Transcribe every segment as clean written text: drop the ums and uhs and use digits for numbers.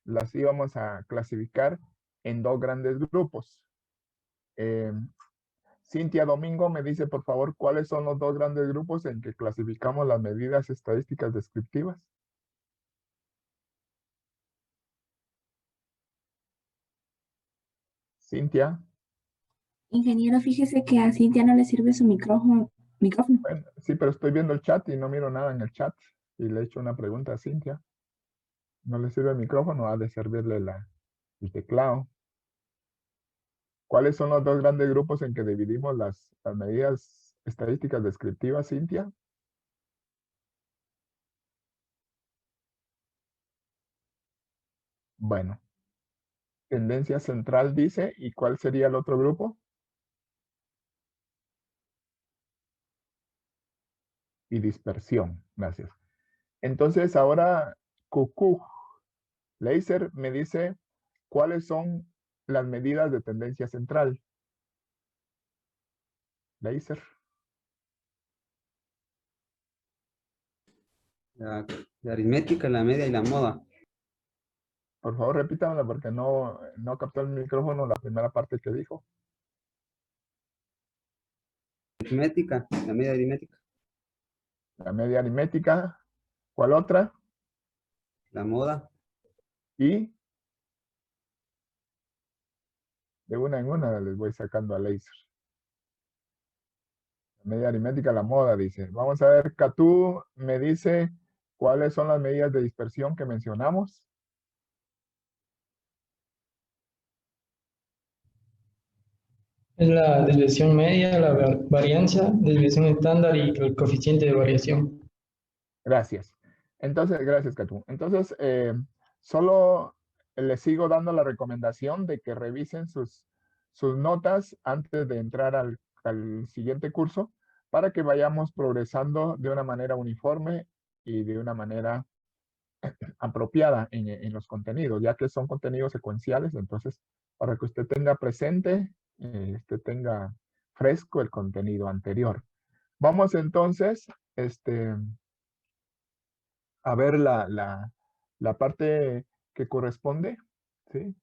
las íbamos a clasificar en dos grandes grupos. Cintia Domingo me dice, por favor, ¿cuáles son los dos grandes grupos en que clasificamos las medidas estadísticas descriptivas? Cintia. Ingeniero, fíjese que a Cintia no le sirve su micrófono. Bueno, sí, pero estoy viendo el chat y no miro nada en el chat. Y le he hecho una pregunta a Cintia. No le sirve el micrófono, ha de servirle el teclado. ¿Cuáles son los dos grandes grupos en que dividimos las medidas estadísticas descriptivas, Cintia? Bueno, tendencia central dice, ¿y cuál sería el otro grupo? Y dispersión, gracias. Entonces ahora, Cucú, Laser me dice, ¿cuáles son las medidas de tendencia central? Laser. La aritmética, la media y la moda. Por favor, repítamela porque no captó el micrófono la primera parte que dijo. Aritmética, la media aritmética. La media aritmética. ¿Cuál otra? La moda. Y de una en una les voy sacando a Laser. La media aritmética, la moda, dice. Vamos a ver, Catú me dice cuáles son las medidas de dispersión que mencionamos. Es la desviación media, la varianza, desviación estándar y el coeficiente de variación. Gracias. Entonces, gracias, Catú. Entonces, solo les sigo dando la recomendación de que revisen sus notas antes de entrar al siguiente curso para que vayamos progresando de una manera uniforme y de una manera apropiada en los contenidos, ya que son contenidos secuenciales. Entonces, para que usted tenga presente, usted tenga fresco el contenido anterior. Vamos entonces, a ver la parte que corresponde, ¿sí?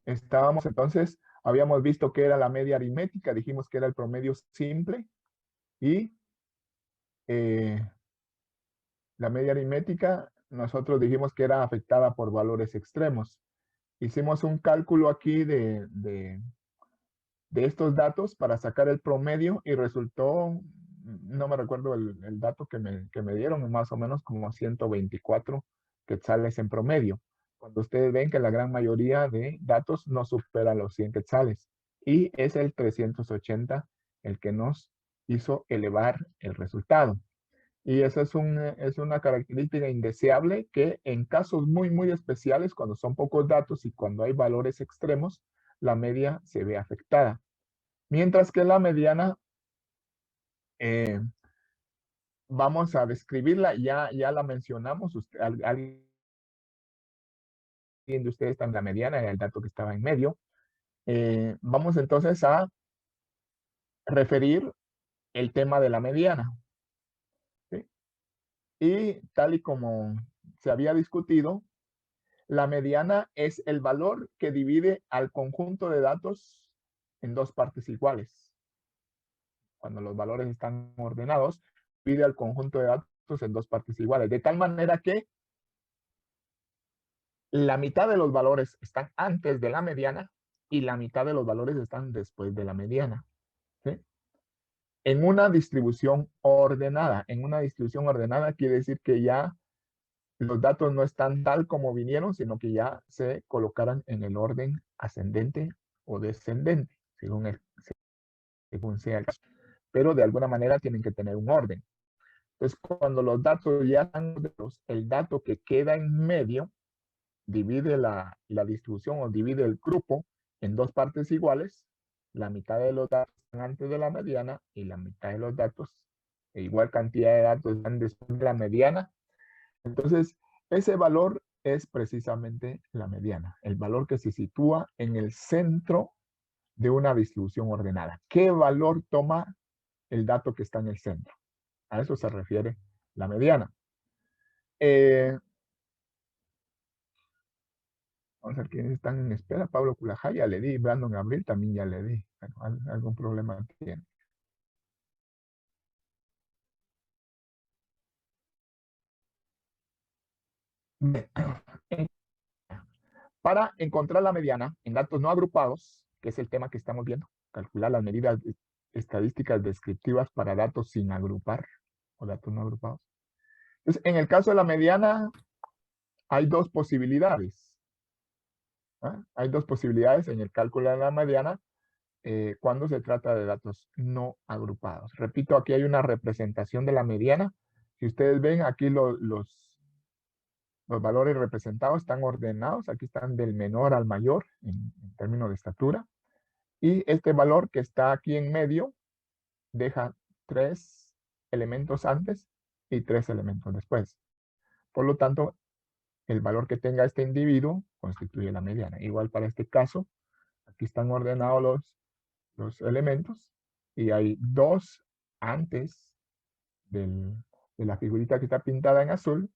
Estábamos entonces, habíamos visto que era la media aritmética, dijimos que era el promedio simple y la media aritmética nosotros dijimos que era afectada por valores extremos. Hicimos un cálculo aquí de estos datos para sacar el promedio y resultó, no me recuerdo el dato que me dieron, más o menos como 124 quetzales en promedio. Cuando ustedes ven que la gran mayoría de datos no superan los 100 quetzales. Y es el 380 el que nos hizo elevar el resultado. Y esa es una característica indeseable que en casos muy, muy especiales, cuando son pocos datos y cuando hay valores extremos, la media se ve afectada. Mientras que la mediana, vamos a describirla, ya la mencionamos, alguien de ustedes está en la mediana, era el dato que estaba en medio. Vamos entonces a referir el tema de la mediana. ¿Sí? Y tal y como se había discutido, la mediana es el valor que divide al conjunto de datos en dos partes iguales. Cuando los valores están ordenados, divide al conjunto de datos en dos partes iguales. De tal manera que la mitad de los valores están antes de la mediana y la mitad de los valores están después de la mediana. ¿Sí? En una distribución ordenada. En una distribución ordenada quiere decir que ya los datos no están tal como vinieron, sino que ya se colocaran en el orden ascendente o descendente, según sea el caso. Pero de alguna manera tienen que tener un orden. Entonces, cuando los datos ya están ordenados, el dato que queda en medio divide la distribución o divide el grupo en dos partes iguales. La mitad de los datos están antes de la mediana y la mitad de los datos, igual cantidad de datos, están después de la mediana. Entonces, ese valor es precisamente la mediana, el valor que se sitúa en el centro de una distribución ordenada. ¿Qué valor toma el dato que está en el centro? A eso se refiere la mediana. Vamos a ver quiénes están en espera. Pablo Culajá ya le di. Brandon Abril también ya le di. Bueno, algún problema tiene. Bien. Para encontrar la mediana en datos no agrupados, que es el tema que estamos viendo, calcular las medidas estadísticas descriptivas para datos sin agrupar o datos no agrupados. Entonces, en el caso de la mediana, hay dos posibilidades. ¿Ah? Hay dos posibilidades en el cálculo de la mediana cuando se trata de datos no agrupados. Repito, aquí hay una representación de la mediana. Si ustedes ven, aquí los valores representados están ordenados. Aquí están del menor al mayor en términos de estatura. Y este valor que está aquí en medio deja 3 elementos antes y 3 elementos después. Por lo tanto, el valor que tenga este individuo constituye la mediana. Igual para este caso, aquí están ordenados los elementos y hay 2 antes de la figurita que está pintada en azul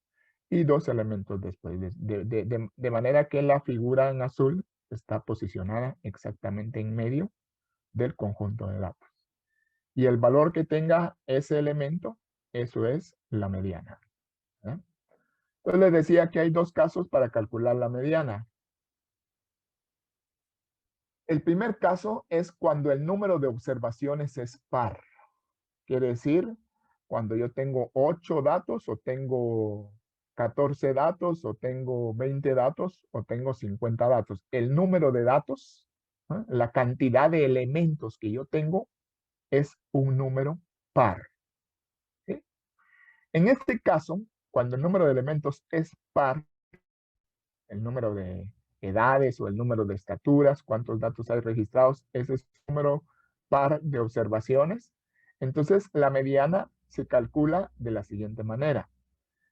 y 2 elementos después. De manera que la figura en azul está posicionada exactamente en medio del conjunto de datos. Y el valor que tenga ese elemento, eso es la mediana. ¿Eh? Entonces les decía que hay 2 casos para calcular la mediana. El primer caso es cuando el número de observaciones es par. Quiere decir, cuando yo tengo 8 datos o tengo 14 datos o tengo 20 datos o tengo 50 datos. El número de datos, la cantidad de elementos que yo tengo es un número par. ¿Sí? En este caso, cuando el número de elementos es par, el número de edades o el número de estaturas, cuántos datos hay registrados, ese es un número par de observaciones. Entonces, la mediana se calcula de la siguiente manera.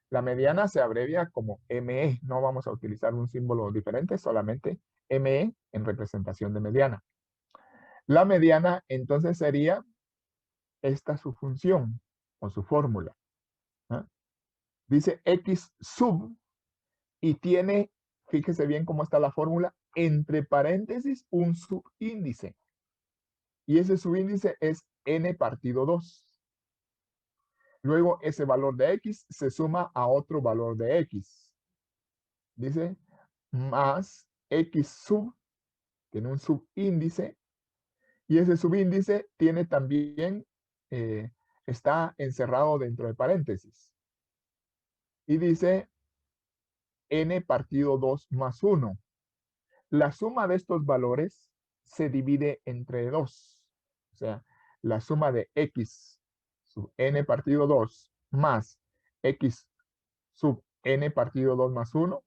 La mediana se abrevia como ME. No vamos a utilizar un símbolo diferente, solamente ME en representación de mediana. La mediana, entonces, sería esta su función o su fórmula. ¿Ah? Dice X sub y tiene, fíjese bien cómo está la fórmula, entre paréntesis un subíndice. Y ese subíndice es n partido 2. Luego ese valor de X se suma a otro valor de X. Dice más X sub, tiene un subíndice. Y ese subíndice tiene también, está encerrado dentro de paréntesis. Y dice n partido 2 más 1. La suma de estos valores se divide entre 2. O sea, la suma de x sub n partido 2 más x sub n partido 2 más 1,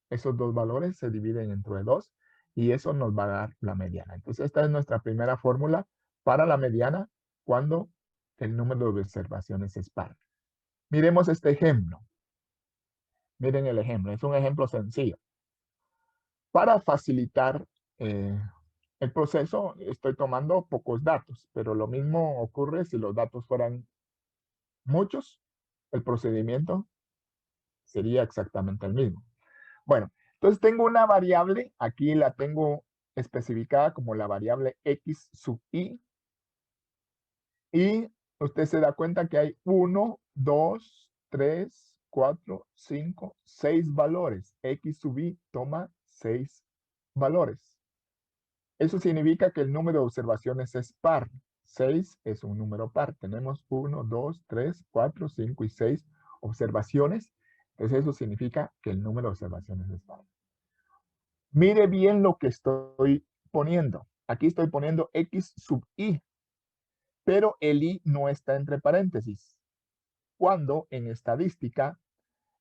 esos dos valores se dividen entre 2 y eso nos va a dar la mediana. Entonces, esta es nuestra primera fórmula para la mediana cuando el número de observaciones es par. Miremos este ejemplo. Miren el ejemplo, es un ejemplo sencillo. Para facilitar el proceso, estoy tomando pocos datos, pero lo mismo ocurre si los datos fueran muchos, el procedimiento sería exactamente el mismo. Bueno, entonces tengo una variable, aquí la tengo especificada como la variable x sub i, y usted se da cuenta que hay 1, 2, 3, 4, 5, 6 valores. X sub i toma 6 valores. Eso significa que el número de observaciones es par. 6 es un número par. Tenemos 1, 2, 3, 4, 5 y 6 observaciones. Entonces eso significa que el número de observaciones es par. Mire bien lo que estoy poniendo. Aquí estoy poniendo x sub i. Pero el i no está entre paréntesis. Cuando en estadística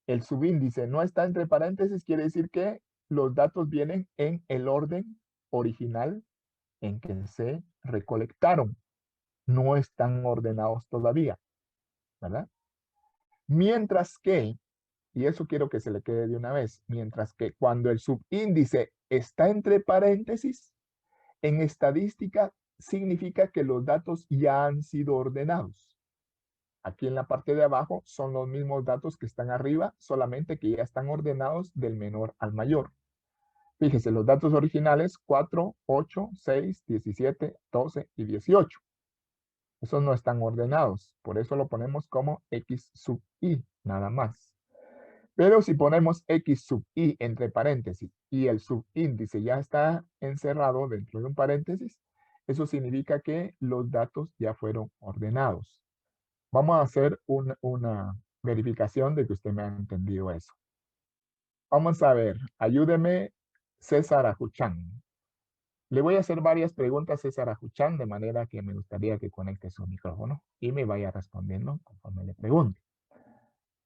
el subíndice no está entre paréntesis, quiere decir que los datos vienen en el orden original en que se recolectaron. No están ordenados todavía, ¿verdad? Mientras que, y eso quiero que se le quede de una vez, mientras que cuando el subíndice está entre paréntesis, en estadística significa que los datos ya han sido ordenados. Aquí en la parte de abajo son los mismos datos que están arriba, solamente que ya están ordenados del menor al mayor. Fíjese, los datos originales 4, 8, 6, 17, 12 y 18. Esos no están ordenados, por eso lo ponemos como X sub I, nada más. Pero si ponemos X sub I entre paréntesis y el subíndice ya está encerrado dentro de un paréntesis, eso significa que los datos ya fueron ordenados. Vamos a hacer una verificación de que usted me ha entendido eso. Vamos a ver, ayúdeme César Ajuchán. Le voy a hacer varias preguntas a César Ajuchán de manera que me gustaría que conecte su micrófono y me vaya respondiendo conforme le pregunte.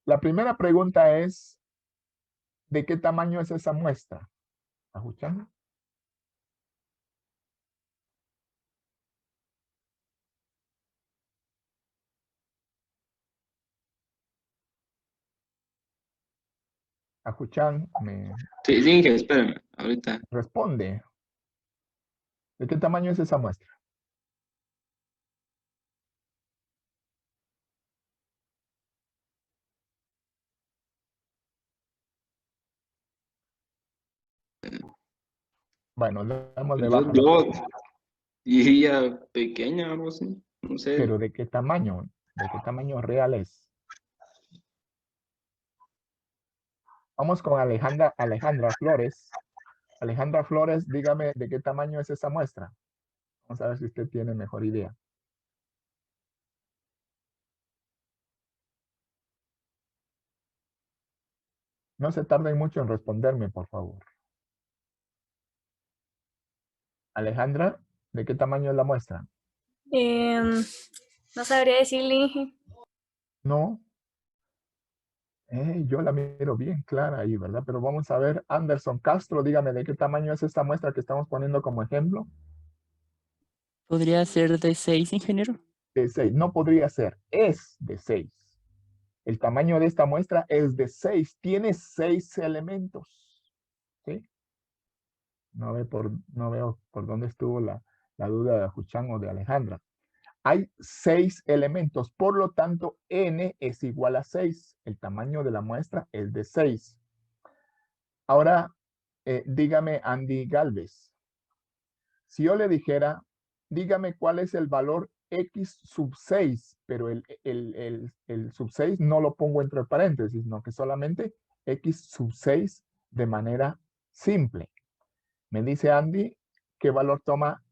La primera pregunta es, ¿de qué tamaño es esa muestra? Ajuchán. Ajuchán me Sí, sí, espérame, ahorita. responde. ¿De qué tamaño es esa muestra? Bueno, le damos de baja. Yo diría pequeña, algo así, no sé. Pero ¿de qué tamaño? ¿De qué tamaño real es? Vamos con Alejandra Flores. Alejandra Flores, dígame de qué tamaño es esa muestra. Vamos a ver si usted tiene mejor idea. No se tarden mucho en responderme, por favor. Alejandra, ¿de qué tamaño es la muestra? No sabría decirle. No. Yo la miro bien clara ahí, ¿verdad? Pero vamos a ver, Anderson Castro, dígame de qué tamaño es esta muestra que estamos poniendo como ejemplo. ¿Podría ser de 6, ingeniero? De 6. No podría ser, es de 6. El tamaño de esta muestra es de 6. Tiene 6 elementos. ¿Sí? No veo por dónde estuvo la duda de Ajuchán o de Alejandra. Hay 6 elementos, por lo tanto, n es igual a 6. El tamaño de la muestra es de 6. Ahora, dígame, Andy Galvez, si yo le dijera, dígame cuál es el valor x sub 6, pero el sub 6 no lo pongo entre paréntesis, sino que solamente x sub 6 de manera simple. Me dice Andy, ¿qué valor toma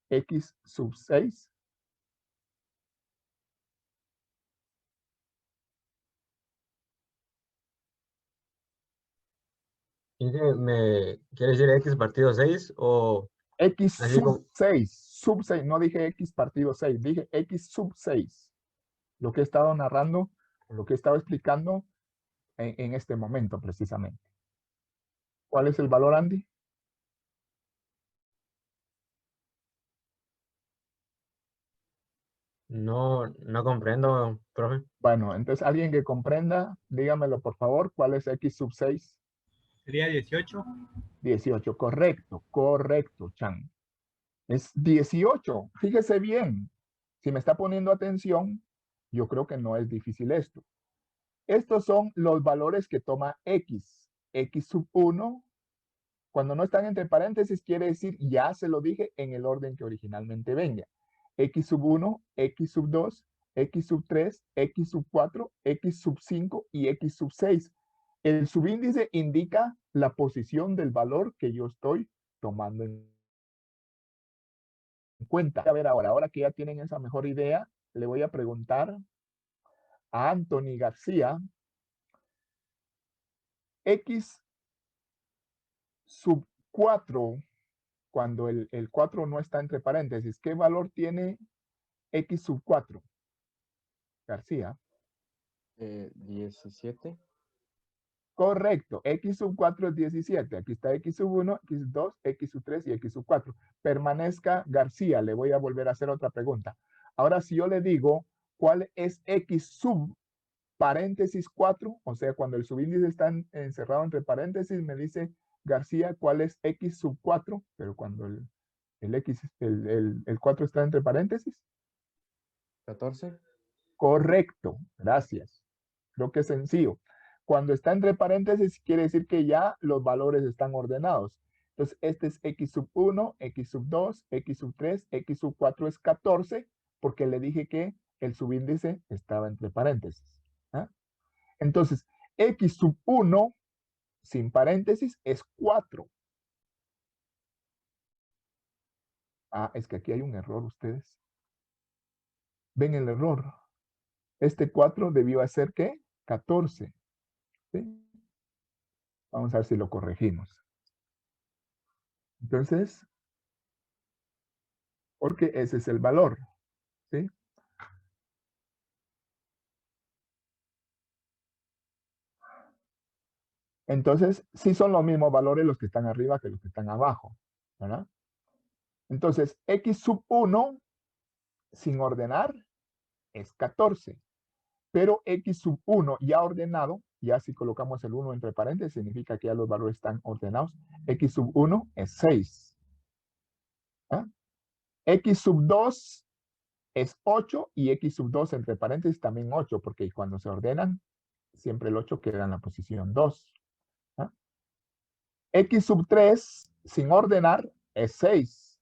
x sub 6? ¿Me quiere decir X partido 6 o X así como? sub 6, no dije X partido 6, dije X sub 6. Lo que he estado narrando, lo que he estado explicando en este momento precisamente. ¿Cuál es el valor, Andy? No, no comprendo, profe. Bueno, entonces alguien que comprenda, dígamelo por favor, ¿cuál es X sub 6? Sería 18. 18, correcto, Chan. Es 18, fíjese bien. Si me está poniendo atención, yo creo que no es difícil esto. Estos son los valores que toma X. X sub 1, cuando no están entre paréntesis, quiere decir, ya se lo dije, en el orden que originalmente venga. X sub 1, X sub 2, X sub 3, X sub 4, X sub 5 y X sub 6. El subíndice indica la posición del valor que yo estoy tomando en cuenta. A ver, ahora que ya tienen esa mejor idea, le voy a preguntar a Anthony García, X sub 4, cuando el 4 no está entre paréntesis, ¿qué valor tiene X sub 4? García. 17. Correcto, X sub 4 es 17. Aquí está X sub 1, X sub 2, X sub 3 y X sub 4. Permanezca García, le voy a volver a hacer otra pregunta. Ahora, si yo le digo, ¿cuál es X sub paréntesis 4? O sea, cuando el subíndice está encerrado entre paréntesis, me dice García, ¿cuál es X sub 4? Pero cuando el 4 está entre paréntesis. 14. Correcto, gracias. Creo que es sencillo. Cuando está entre paréntesis, quiere decir que ya los valores están ordenados. Entonces, este es x sub 1, x sub 2, x sub 3, x sub 4 es 14, porque le dije que el subíndice estaba entre paréntesis. ¿Ah? Entonces, x sub 1 sin paréntesis es 4. Ah, es que aquí hay un error ustedes. ¿Ven el error? Este 4 debió ser, ¿qué? 14. ¿Sí? Vamos a ver si lo corregimos. Entonces, porque ese es el valor. ¿Sí? Entonces, sí son los mismos valores los que están arriba que los que están abajo. ¿Verdad? Entonces, x sub 1 sin ordenar es 14. Pero x sub 1 ya ordenado, ya si colocamos el 1 entre paréntesis, significa que ya los valores están ordenados. X sub 1 es 6. ¿Ah? X sub 2 es 8 y x sub 2 entre paréntesis también 8, porque cuando se ordenan, siempre el 8 queda en la posición 2. ¿Ah? X sub 3 sin ordenar es 6,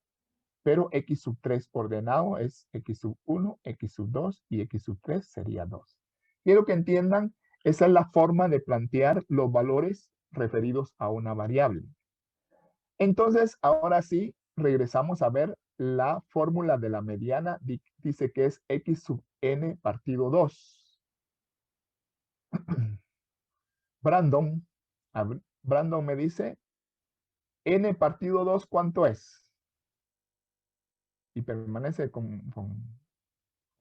pero x sub 3 ordenado es x sub 1, x sub 2 y x sub 3 sería 2. Quiero que entiendan, esa es la forma de plantear los valores referidos a una variable. Entonces, ahora sí, regresamos a ver la fórmula de la mediana. Dice que es x sub n partido 2. Brandon me dice, n partido 2, ¿cuánto es? Y permanece con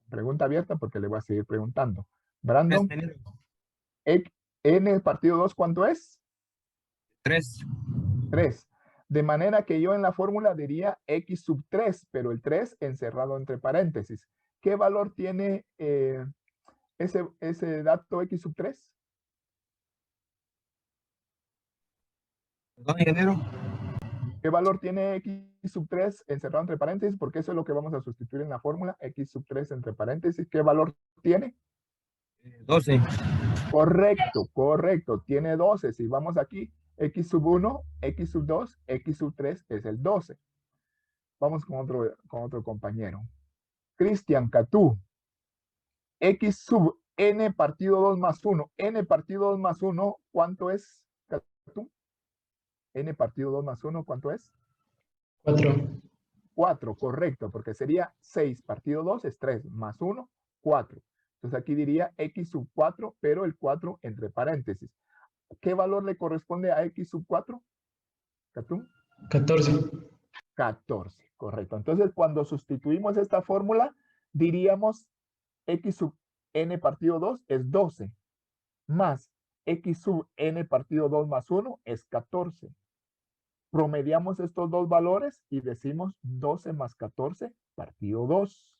pregunta abierta porque le voy a seguir preguntando. Brandon, n partido 2, ¿cuánto es? 3. 3. De manera que yo en la fórmula diría x sub 3, pero el 3 encerrado entre paréntesis. ¿Qué valor tiene ese dato x sub 3? Perdón, ingeniero. ¿Qué valor tiene x sub 3 encerrado entre paréntesis? Porque eso es lo que vamos a sustituir en la fórmula. X sub 3 entre paréntesis. ¿Qué valor tiene? 12. Correcto, correcto. Tiene 12. Si vamos aquí, x sub 1, x sub 2, x sub 3 es el 12. Vamos con otro compañero. Cristian Catú. X sub n partido 2 más 1. N partido 2 más 1, ¿cuánto es, Catú? N partido 2 más 1, ¿cuánto es? 4. 4, correcto, porque sería 6 partido 2 es 3, más 1, 4. Entonces aquí diría x sub 4, pero el 4 entre paréntesis. ¿Qué valor le corresponde a x sub 4? ¿Catú? 14. 14, correcto. Entonces cuando sustituimos esta fórmula, diríamos x sub n partido 2 es 12, más x sub n partido 2 más 1 es 14. Promediamos estos dos valores y decimos 12 más 14 partido 2.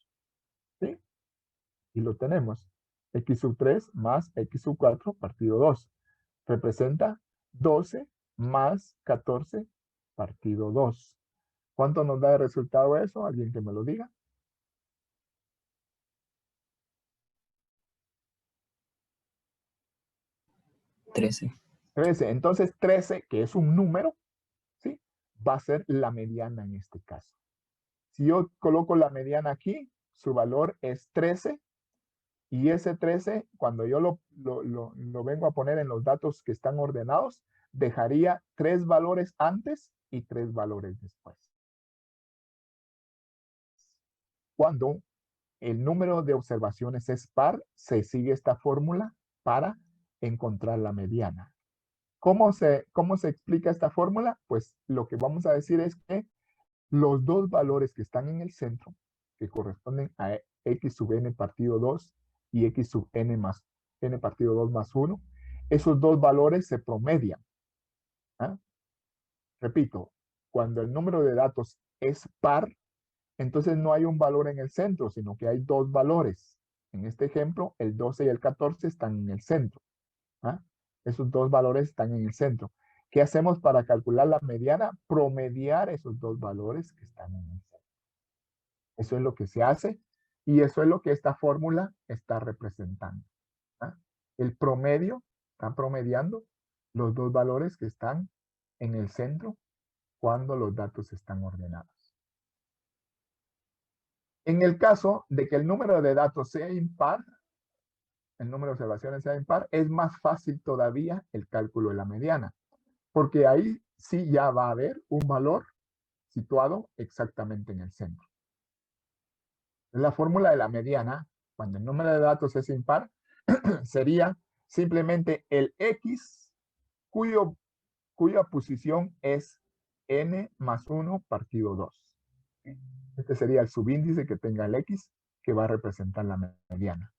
¿Sí? Y lo tenemos. X sub 3 más X sub 4 partido 2. Representa 12 más 14 partido 2. ¿Cuánto nos da de resultado eso? ¿Alguien que me lo diga? 13. 13. Entonces 13, que es un número, ¿sí? Va a ser la mediana en este caso. Si yo coloco la mediana aquí, su valor es 13. Y ese 13, cuando yo lo vengo a poner en los datos que están ordenados, dejaría 3 valores antes y 3 valores después. Cuando el número de observaciones es par, se sigue esta fórmula para encontrar la mediana. ¿Cómo se explica esta fórmula? Pues lo que vamos a decir es que los dos valores que están en el centro, que corresponden a x sub n partido 2 y x sub n partido 2 más 1, esos dos valores se promedian. ¿Ah? Repito, cuando el número de datos es par, entonces no hay un valor en el centro, sino que hay dos valores. En este ejemplo, el 12 y el 14 están en el centro. ¿Ah? Esos dos valores están en el centro. ¿Qué hacemos para calcular la mediana? Promediar esos dos valores que están en el centro. Eso es lo que se hace Y eso es lo que esta fórmula está representando. ¿Ah? El promedio está promediando los dos valores que están en el centro cuando los datos están ordenados. En el caso de que el número de datos sea impar, el número de observaciones sea impar, es más fácil todavía el cálculo de la mediana, porque ahí sí ya va a haber un valor situado exactamente en el centro. La fórmula de la mediana, cuando el número de datos es impar, sería simplemente el X cuya posición es n más 1 partido 2. Este sería el subíndice que tenga el X que va a representar la mediana.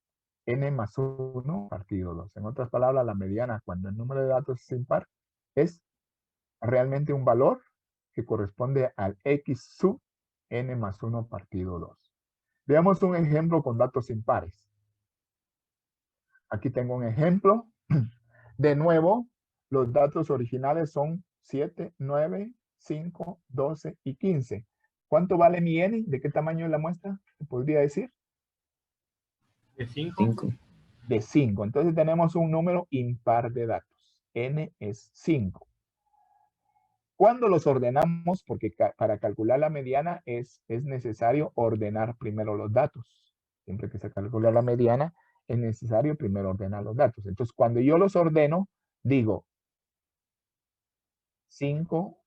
N más 1 partido 2. En otras palabras, la mediana cuando el número de datos es impar es realmente un valor que corresponde al X sub n más 1 partido 2. Veamos un ejemplo con datos impares. Aquí tengo un ejemplo. De nuevo, los datos originales son 7, 9, 5, 12 y 15. ¿Cuánto vale mi n? ¿De qué tamaño es la muestra? ¿Se podría decir? De 5. 5. De 5. Entonces tenemos un número impar de datos. N es 5. Cuando los ordenamos, porque para calcular la mediana es necesario ordenar primero los datos. Siempre que se calcula la mediana, es necesario primero ordenar los datos. Entonces, cuando yo los ordeno, digo 5,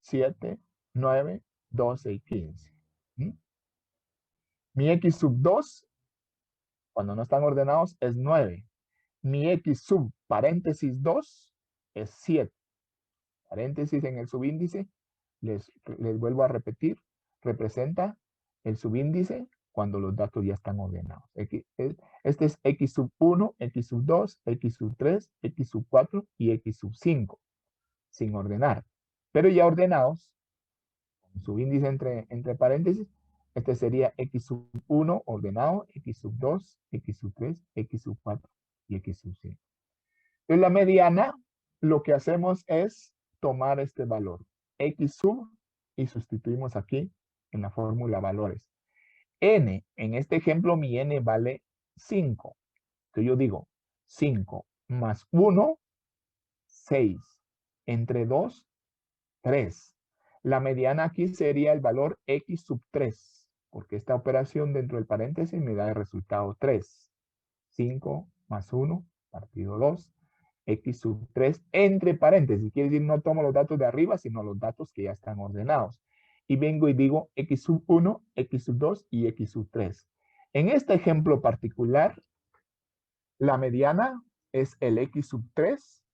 7, 9, 12 y 15. ¿Mm? Mi X sub 2, cuando no están ordenados, es 9. Mi X sub paréntesis 2 es 7. Paréntesis en el subíndice, les vuelvo a repetir, representa el subíndice cuando los datos ya están ordenados. Este es X sub 1, X sub 2, X sub 3, X sub 4 y X sub 5, sin ordenar. Pero ya ordenados, con subíndice entre paréntesis, este sería X sub 1 ordenado, X sub 2, X sub 3, X sub 4 y X sub 5. Entonces la mediana, lo que hacemos es tomar este valor, X sub, y sustituimos aquí en la fórmula valores. N, en este ejemplo mi N vale 5. Entonces yo digo 5 más 1, 6. Entre 2, 3. La mediana aquí sería el valor X sub 3, porque esta operación dentro del paréntesis me da el resultado 3. 5 más 1 partido 2. X sub 3 entre paréntesis. Quiere decir, no tomo los datos de arriba, sino los datos que ya están ordenados. Y vengo y digo X sub 1, X sub 2 y X sub 3. En este ejemplo particular, la mediana es el X sub 3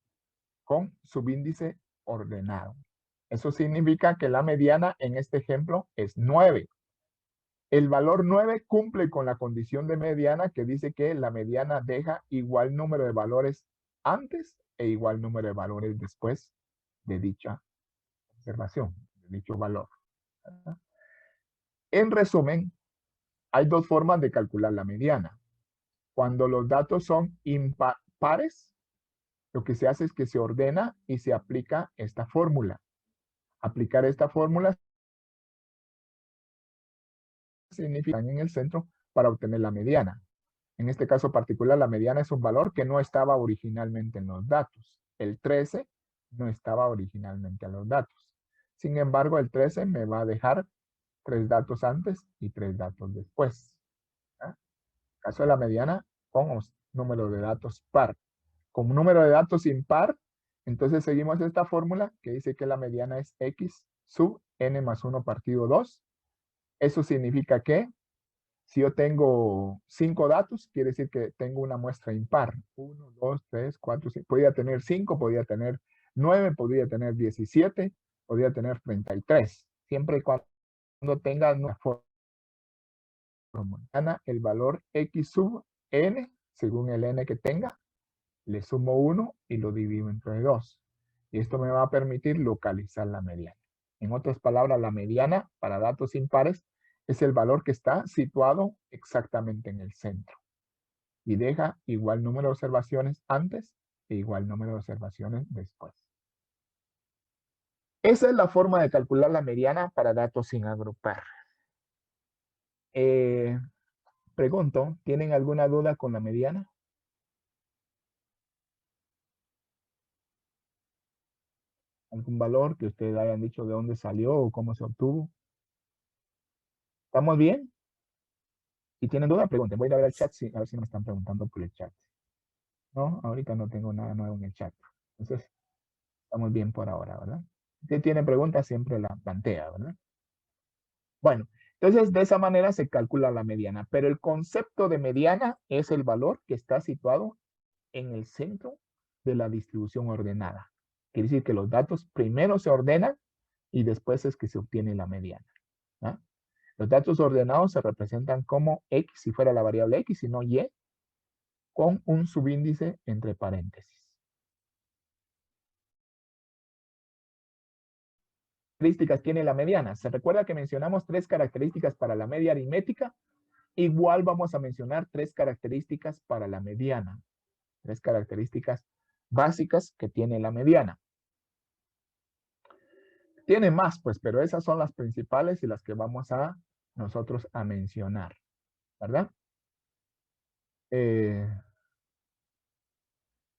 con subíndice ordenado. Eso significa que la mediana en este ejemplo es 9. El valor 9 cumple con la condición de mediana que dice que la mediana deja igual número de valores antes e igual número de valores después de dicha observación, de dicho valor. En resumen, hay dos formas de calcular la mediana. Cuando los datos son impares, lo que se hace es que se ordena y se aplica esta fórmula. Aplicar esta fórmula significa en el centro para obtener la mediana. En este caso particular, la mediana es un valor que no estaba originalmente en los datos. El 13 no estaba originalmente en los datos. Sin embargo, el 13 me va a dejar 3 datos antes y 3 datos después. ¿Ah? Caso de la mediana con número de datos par. Con un número de datos impar, entonces seguimos esta fórmula que dice que la mediana es X sub n más 1 partido 2. Eso significa que si yo tengo 5 datos, quiere decir que tengo una muestra impar. 1, 2, 3, 4, 5. Podría tener 5, podría tener 9, podría tener 17, podría tener 33. Siempre y cuando tenga una fórmula. El valor X sub n, según el n que tenga, le sumo 1 y lo divido entre 2. Y esto me va a permitir localizar la mediana. En otras palabras, la mediana para datos impares es el valor que está situado exactamente en el centro. Y deja igual número de observaciones antes e igual número de observaciones después. Esa es la forma de calcular la mediana para datos sin agrupar. Pregunto, ¿tienen alguna duda con la mediana? ¿Algún valor que ustedes hayan dicho de dónde salió o cómo se obtuvo? ¿Estamos bien? Si tienen duda, pregunten. Voy a ir a ver el chat, a ver si me están preguntando por el chat. No, ahorita no tengo nada nuevo en el chat. Entonces, estamos bien por ahora, ¿verdad? Si usted tiene preguntas, siempre la plantea, ¿verdad? Bueno, entonces de esa manera se calcula la mediana, pero el concepto de mediana es el valor que está situado en el centro de la distribución ordenada. Quiere decir que los datos primero se ordenan y después es que se obtiene la mediana. ¿Ah? Los datos ordenados se representan como X, si fuera la variable X, y no Y, con un subíndice entre paréntesis. Características tiene la mediana. Se recuerda que mencionamos 3 características para la media aritmética. Igual vamos a mencionar 3 características para la mediana. 3 características básicas que tiene la mediana. Tiene más, pues, pero esas son las principales y las que vamos a nosotros a mencionar, ¿verdad?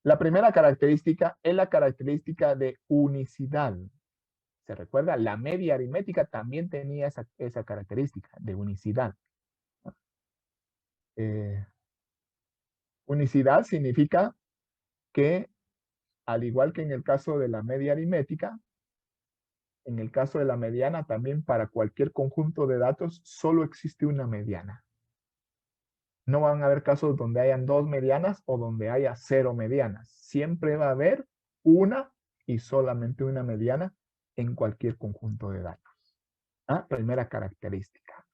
La primera característica es la característica de unicidad. ¿Se recuerda? La media aritmética también tenía esa característica de unicidad. Unicidad significa que, al igual que en el caso de la media aritmética, en el caso de la mediana también para cualquier conjunto de datos solo existe una mediana. No van a haber casos donde hayan 2 medianas o donde haya 0 medianas. Siempre va a haber una y solamente una mediana en cualquier conjunto de datos. ¿Ah? Primera característica.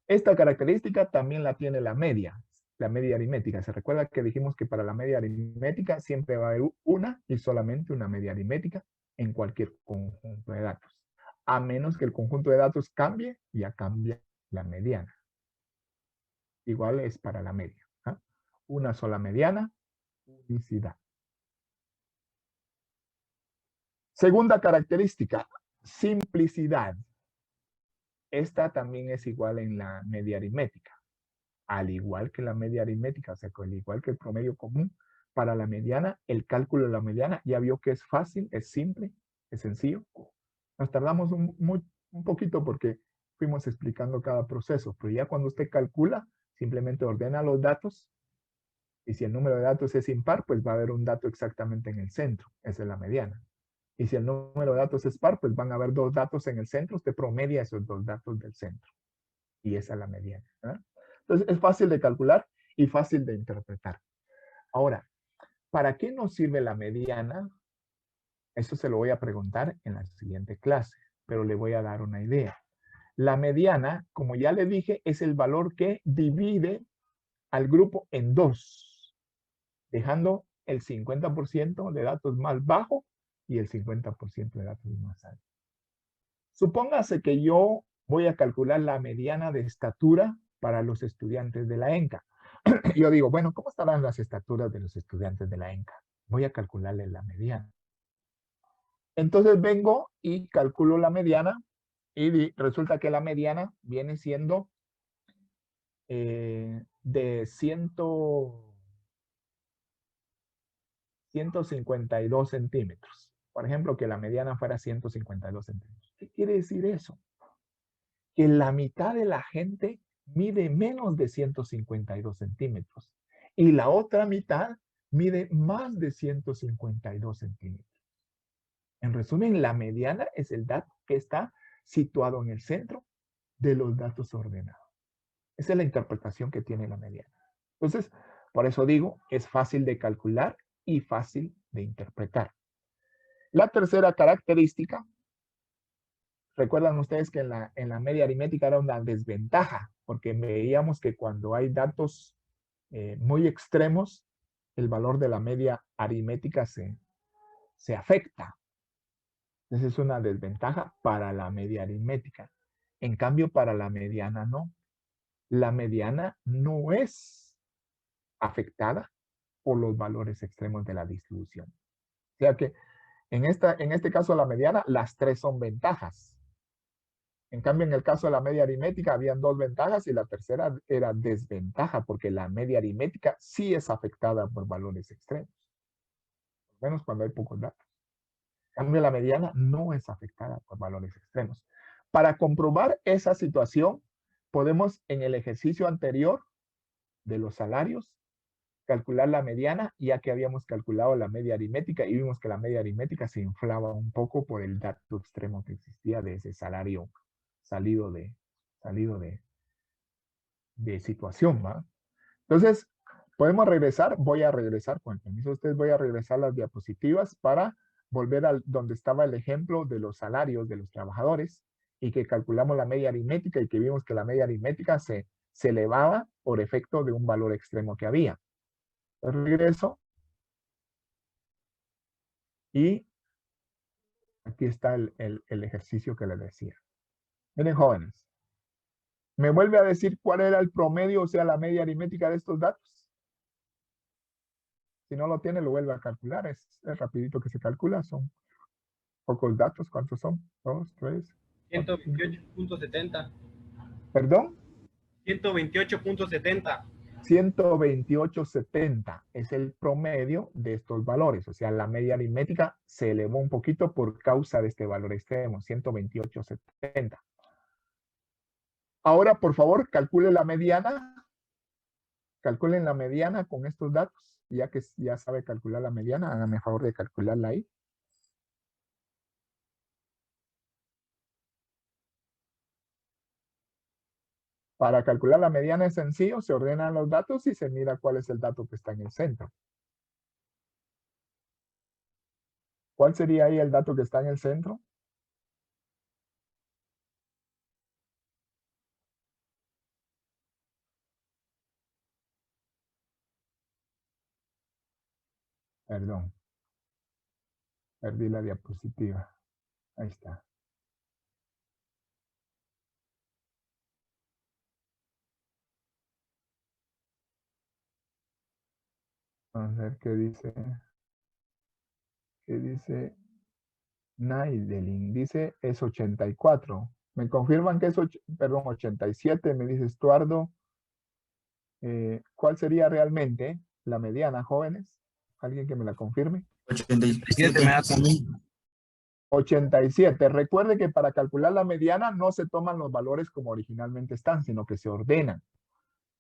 Esta característica también la tiene la media aritmética. Se recuerda que dijimos que para la media aritmética siempre va a haber una y solamente una media aritmética en cualquier conjunto de datos. A menos que el conjunto de datos cambie, ya cambia la mediana. Igual es para la media. ¿Ah? Una sola mediana, unicidad. Segunda característica, simplicidad. Esta también es igual en la media aritmética. Al igual que la media aritmética, o sea, al igual que el promedio común, para la mediana, el cálculo de la mediana ya vio que es fácil, es simple, es sencillo. Nos tardamos un poquito porque fuimos explicando cada proceso, pero ya cuando usted calcula, simplemente ordena los datos y si el número de datos es impar, pues va a haber un dato exactamente en el centro, esa es la mediana. Y si el número de datos es par, pues van a haber 2 datos en el centro, usted promedia esos 2 datos del centro. Y esa es la mediana. ¿Verdad? Entonces es fácil de calcular y fácil de interpretar. Ahora, ¿para qué nos sirve la mediana? Eso se lo voy a preguntar en la siguiente clase, pero le voy a dar una idea. La mediana, como ya le dije, es el valor que divide al grupo en 2, dejando el 50% de datos más bajo y el 50% de datos más alto. Supóngase que yo voy a calcular la mediana de estatura para los estudiantes de la ENCA. Yo digo, bueno, ¿cómo estarán las estaturas de los estudiantes de la ENCA? Voy a calcularle la mediana. Entonces vengo y calculo la mediana y resulta que la mediana viene siendo de 152 centímetros. Por ejemplo, que la mediana fuera 152 centímetros. ¿Qué quiere decir eso? Que la mitad de la gente mide menos de 152 centímetros y la otra mitad mide más de 152 centímetros. En resumen, la mediana es el dato que está situado en el centro de los datos ordenados. Esa es la interpretación que tiene la mediana. Entonces, por eso digo, es fácil de calcular y fácil de interpretar. La tercera característica, recuerdan ustedes que en la media aritmética era una desventaja, porque veíamos que cuando hay datos muy extremos, el valor de la media aritmética se afecta. Esa es una desventaja para la media aritmética. En cambio, para la mediana no. La mediana no es afectada por los valores extremos de la distribución. O sea que en este caso la mediana, las 3 son ventajas. En cambio, en el caso de la media aritmética, habían dos ventajas y la tercera era desventaja, porque la media aritmética sí es afectada por valores extremos. Al menos cuando hay pocos datos. En cambio, la mediana no es afectada por valores extremos. Para comprobar esa situación, podemos en el ejercicio anterior de los salarios calcular la mediana, ya que habíamos calculado la media aritmética y vimos que la media aritmética se inflaba un poco por el dato extremo que existía de ese salario salido de situación, ¿va? Entonces, podemos regresar, voy a regresar, con el permiso de ustedes, voy a regresar las diapositivas para volver a donde estaba el ejemplo de los salarios de los trabajadores y que calculamos la media aritmética y que vimos que la media aritmética se elevaba por efecto de un valor extremo que había. Regreso y aquí está el ejercicio que les decía. Miren, jóvenes, ¿me vuelve a decir cuál era el promedio, o sea, la media aritmética de estos datos? Si no lo tiene, lo vuelve a calcular. Es rapidito que se calcula. Son pocos datos. ¿Cuántos son? 2, 3. 128.70. ¿Perdón? 128.70. 128.70 es el promedio de estos valores. O sea, la media aritmética se elevó un poquito por causa de este valor extremo, 128.70. Ahora, por favor, calcule la mediana. Calculen la mediana con estos datos. Ya que ya sabe calcular la mediana, háganme el favor de calcularla ahí. Para calcular la mediana es sencillo, se ordenan los datos y se mira cuál es el dato que está en el centro. ¿Cuál sería ahí el dato que está en el centro? Perdón. Perdí la diapositiva. Ahí está. Vamos a ver qué dice. ¿Qué dice? Naidelin. Dice es 84. ¿Me confirman que es 87? Me dice Estuardo. ¿Cuál sería realmente la mediana, jóvenes? ¿Alguien que me la confirme? 87 me da también. 87. Recuerde que para calcular la mediana no se toman los valores como originalmente están, sino que se ordenan.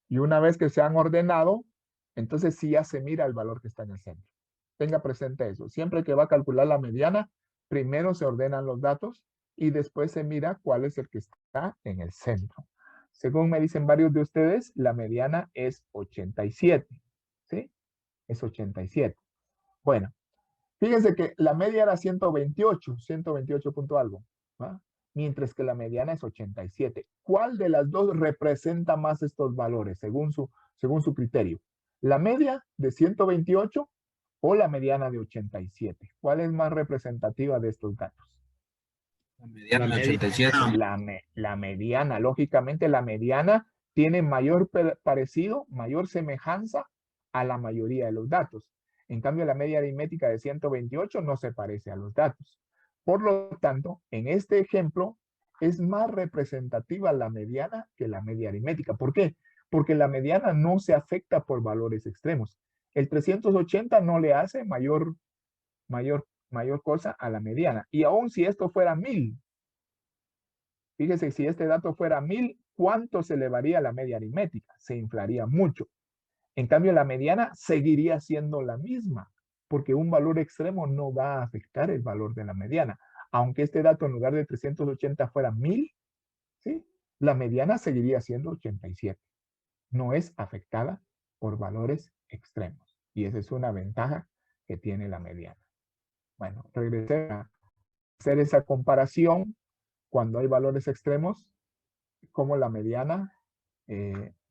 Y una vez que se han ordenado, entonces sí ya se mira el valor que está en el centro. Tenga presente eso. Siempre que va a calcular la mediana, primero se ordenan los datos y después se mira cuál es el que está en el centro. Según me dicen varios de ustedes, la mediana es 87. ¿Sí? Es 87. Bueno, fíjense que la media era 128 punto algo, ¿va? Mientras que la mediana es 87. ¿Cuál de las dos representa más estos valores según su criterio? ¿La media de 128 o la mediana de 87? ¿Cuál es más representativa de estos datos? La mediana de 87. La mediana, lógicamente la mediana tiene mayor parecido, mayor semejanza a la mayoría de los datos. En cambio, la media aritmética de 128 no se parece a los datos. Por lo tanto, en este ejemplo, es más representativa la mediana que la media aritmética. ¿Por qué? Porque la mediana no se afecta por valores extremos. El 380 no le hace mayor cosa a la mediana. Y aún si esto fuera 1000, fíjese, si este dato fuera 1000, ¿cuánto se elevaría la media aritmética? Se inflaría mucho. En cambio, la mediana seguiría siendo la misma, porque un valor extremo no va a afectar el valor de la mediana. Aunque este dato en lugar de 380 fuera 1000, ¿sí? La mediana seguiría siendo 87. No es afectada por valores extremos. Y esa es una ventaja que tiene la mediana. Bueno, regresé a hacer esa comparación cuando hay valores extremos, como la mediana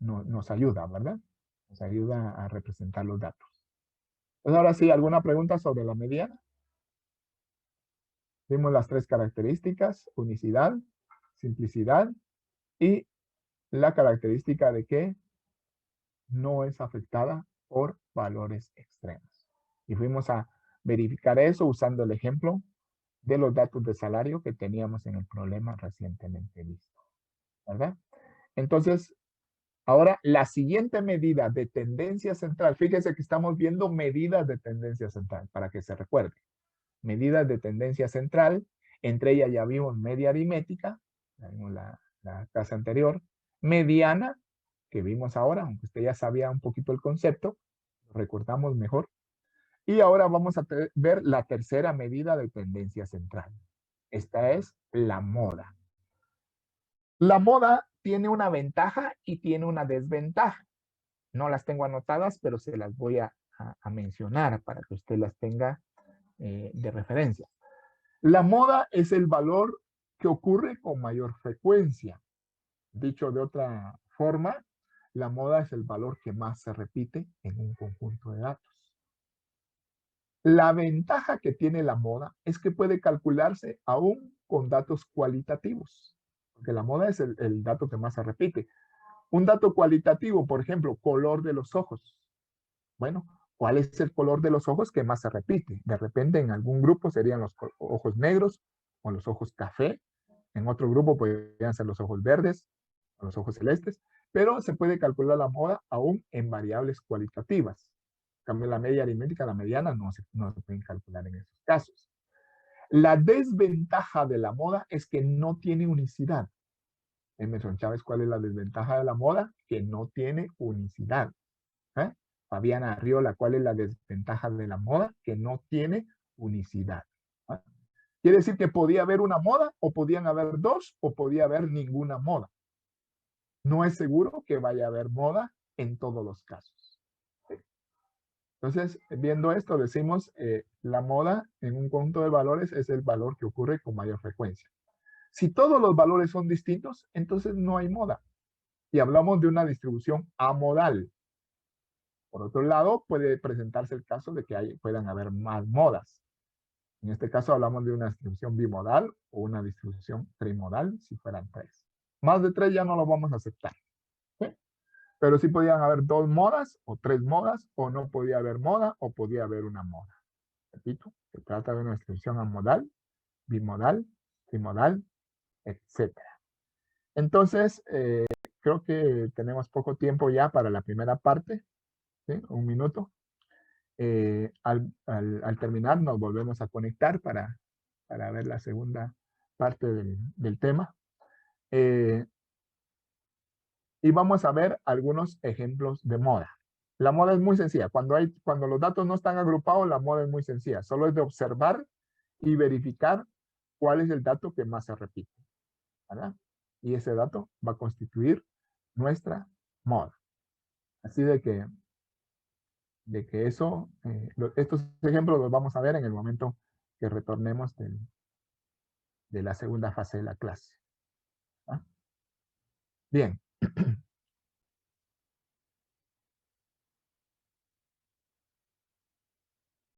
nos ayuda, ¿verdad? Nos ayuda a representar los datos. Pues ahora sí, ¿alguna pregunta sobre la mediana? Vimos las tres características: unicidad, simplicidad y la característica de que no es afectada por valores extremos. Y fuimos a verificar eso usando el ejemplo de los datos de salario que teníamos en el problema recientemente visto, ¿verdad? Entonces, ahora la siguiente medida de tendencia central, fíjese que estamos viendo medidas de tendencia central, para que se recuerde. Medidas de tendencia central, entre ellas ya vimos media aritmética, ya vimos la clase anterior, mediana, que vimos ahora, aunque usted ya sabía un poquito el concepto, lo recordamos mejor. Y ahora vamos a ver la tercera medida de tendencia central. Esta es la moda. La moda tiene una ventaja y tiene una desventaja. No las tengo anotadas, pero se las voy a mencionar para que usted las tenga de referencia. La moda es el valor que ocurre con mayor frecuencia. Dicho de otra forma, la moda es el valor que más se repite en un conjunto de datos. La ventaja que tiene la moda es que puede calcularse aún con datos cualitativos, porque la moda es el dato que más se repite. Un dato cualitativo, por ejemplo, color de los ojos. Bueno, ¿cuál es el color de los ojos que más se repite? De repente en algún grupo serían los ojos negros o los ojos café. En otro grupo podrían ser los ojos verdes o los ojos celestes. Pero se puede calcular la moda aún en variables cualitativas. En cambio, la media aritmética, la mediana, no se pueden calcular en esos casos. La desventaja de la moda es que no tiene unicidad. Emerson Chávez, ¿cuál es la desventaja de la moda? Que no tiene unicidad. Fabiana Arriola, ¿cuál es la desventaja de la moda? Que no tiene unicidad. Quiere decir que podía haber una moda, o podían haber dos, o podía haber ninguna moda. No es seguro que vaya a haber moda en todos los casos. Entonces, viendo esto, decimos la moda en un conjunto de valores es el valor que ocurre con mayor frecuencia. Si todos los valores son distintos, entonces no hay moda. Y hablamos de una distribución amodal. Por otro lado, puede presentarse el caso de que puedan haber más modas. En este caso hablamos de una distribución bimodal o una distribución trimodal, si fueran 3. Más de 3 ya no lo vamos a aceptar. ¿Sí? Pero sí podían haber 2 modas o 3 modas, o no podía haber moda o podía haber una moda. Repito, se trata de una distribución amodal, bimodal, trimodal, etc. Entonces, creo que tenemos poco tiempo ya para la primera parte. ¿Sí? 1 minuto. Al terminar nos volvemos a conectar para ver la segunda parte del tema. Y vamos a ver algunos ejemplos de moda. La moda es muy sencilla. Cuando los datos no están agrupados, la moda es muy sencilla. Solo es de observar y verificar cuál es el dato que más se repite, ¿verdad? Y ese dato va a constituir nuestra moda. Así de que eso, estos ejemplos los vamos a ver en el momento que retornemos de la segunda fase de la clase. ¿Ah? Bien.